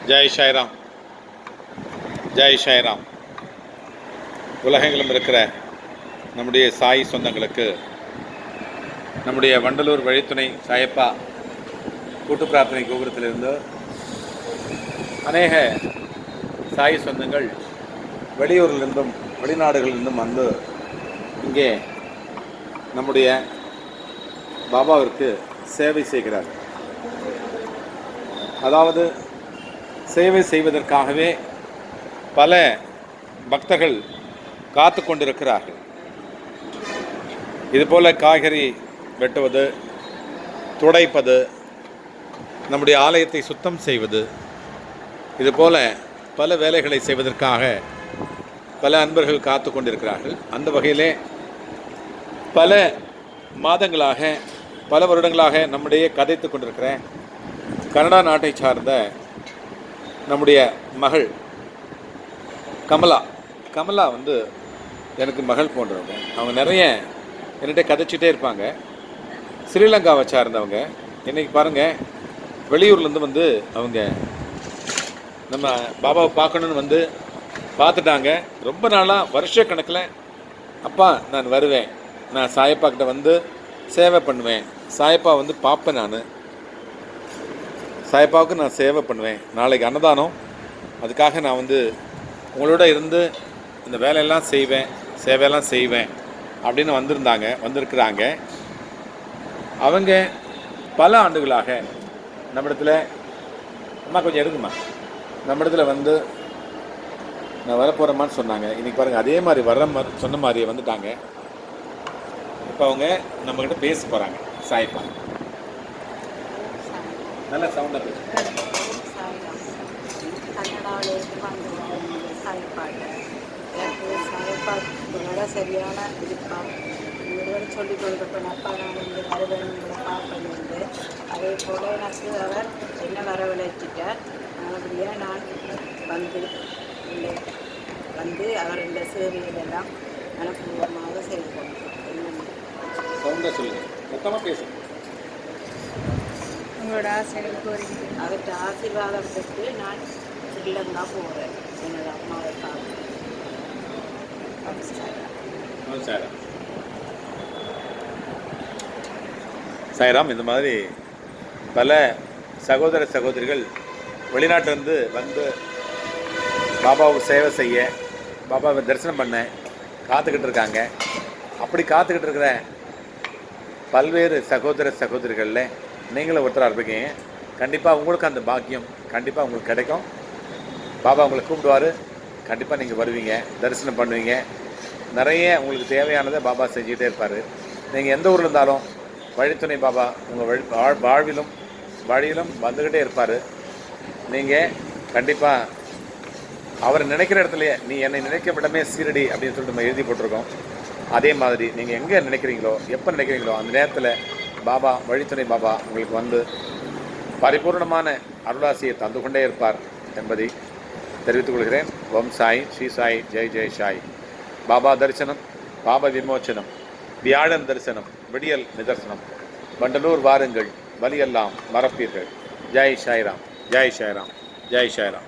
ஜெய் சாய்ராம், ஜெய் சாய்ராம். உலகெங்கிலும் இருக்கிற நம்முடைய சாய் சொந்தங்களுக்கு நம்முடைய வண்டலூர் வழித்துணை சாயப்பா கூட்டு பிரார்த்தனை கோபுரத்திலிருந்து அநேக சாய் சொந்தங்கள் வெளியூரிலிருந்தும் வெளிநாடுகளிலிருந்தும் வந்து இங்கே நம்முடைய பாபாவிற்கு சேவை செய்கிறார்கள். அதாவது சேவை செய்வதற்காகவே பல பக்தர்கள் காத்து கொண்டிருக்கிறார்கள். இதுபோல் காய்கறி வெட்டுவது, துடைப்பது, நம்முடைய ஆலயத்தை சுத்தம் செய்வது, இதுபோல் பல வேலைகளை செய்வதற்காக பல அன்பர்கள் காத்து கொண்டிருக்கிறார்கள். அந்த வகையிலே பல மாதங்களாக பல வருடங்களாக நம்முடைய கதைத்து கொண்டிருக்கிற கனடா நாட்டை சார்ந்த நம்முடைய மகள் கமலா வந்து எனக்கு மகள் போன்றவங்க. அவங்க நிறைய என்கிட்ட கதைச்சிட்டே இருப்பாங்க. ஸ்ரீலங்காவை சார்ந்தவங்க. இன்றைக்கி பாருங்கள், வெளியூர்லேருந்து வந்து அவங்க நம்ம பாபாவை பார்க்கணுன்னு வந்து பார்த்துட்டாங்க. ரொம்ப நாளாக வருஷ கணக்கில் அப்பா நான் வருவேன், நான் சாயப்பா கிட்ட வந்து சேவை பண்ணுவேன், சாயப்பா வந்து பார்ப்பேன், நான் சாயப்பாவுக்கு நான் சேவை பண்ணுவேன், நாளைக்கு அன்னதானம், அதுக்காக நான் வந்து உங்களோட இருந்து இந்த வேலையெல்லாம் செய்வேன், சேவையெல்லாம் செய்வேன் அப்படின்னு வந்திருக்கிறாங்க. அவங்க பல ஆண்டுகளாக நம்மிடத்தில் அம்மா கொஞ்சம் எடுக்குமா நம்மிடத்தில் வந்து நான் வரப்போகிறேம்மான்னு சொன்னாங்க. இன்றைக்கி பாருங்கள், அதே மாதிரி வர்ற மாதிரி சொன்ன மாதிரியே வந்துட்டாங்க. இப்போ அவங்க நம்மக்கிட்ட பேச போகிறாங்க. சாய்ப்பா நல்ல சவுண்டாக பேசுகிறேன். கன்னடாவிலேருந்து வந்து சாய்ப்பாட்டை எனக்கு சாய்ப்பாட்டோட சரியான விருப்பம். இவர்கள் சொல்லிக் கொடுக்கப்பட்ட அப்பா நான் வந்து வருவேன்களை பார்க்கணுண்டு. அதே போல் எனக்கு அவர் என்ன வரவழைச்சிட்டார். அப்படியாக நான் வந்து அவர் இந்த சேவையிலெல்லாம் மனப்பூர்வமாக செய்வோம். உங்களோட ஆசைகள் கோரிக்கை அவர்கிட்ட ஆசீர்வாதம் பெற்று நான் ஸ்ரீலங்கா போகிறேன். என்னோட அம்மாவை பார்க்க. சாய்ராம். இந்த மாதிரி பல சகோதர சகோதரிகள் வெளிநாட்டிலேருந்து வந்து பாபாவுக்கு சேவை செய்ய, பாபாவை தரிசனம் பண்ண காத்துக்கிட்டு இருக்காங்க. அப்படி காத்துக்கிட்டு இருக்கிற பல்வேறு சகோதர சகோதரிகளில் நீங்களும் ஒருத்தராக இருப்பீங்க. கண்டிப்பாக உங்களுக்கு அந்த பாக்கியம் கண்டிப்பாக உங்களுக்கு கிடைக்கும். பாபா உங்களை கூப்பிடுவார். கண்டிப்பாக நீங்கள் வருவீங்க, தரிசனம் பண்ணுவீங்க. நிறைய உங்களுக்கு தேவையானதை பாபா செஞ்சுக்கிட்டே இருப்பார். நீங்கள் எந்த ஊரில் இருந்தாலும் வழித்துணை பாபா உங்கள் வழியிலும் வந்துக்கிட்டே இருப்பார். நீங்கள் கண்டிப்பாக அவர் நினைக்கிற இடத்துலையே, நீ என்னை நினைக்க விடமே சீரடி அப்படின்னு சொல்லிட்டு நம்ம எழுதி போட்டிருக்கோம். அதே மாதிரி நீங்கள் எங்கே நினைக்கிறீங்களோ, எப்போ நினைக்கிறீங்களோ, அந்த நேரத்தில் பாபா வழித்துணை பாபா உங்களுக்கு வந்து பரிபூர்ணமான அருளாசியை தந்து கொண்டே இருப்பார் என்பதை தெரிவித்துக் கொள்கிறேன். ஓம் சாய், ஸ்ரீ சாய், ஜெய் ஜெய் சாய். பாபா தரிசனம், பாப விமோச்சனம், வியாழன் தரிசனம், விடியல் நிதர்சனம். வண்டலூர் வாருங்கள், வலியெல்லாம் மறப்பீர்கள். ஜெய் சாய்ராம், ஜெய் சாய்ராம், ஜெய் சாய்ராம்.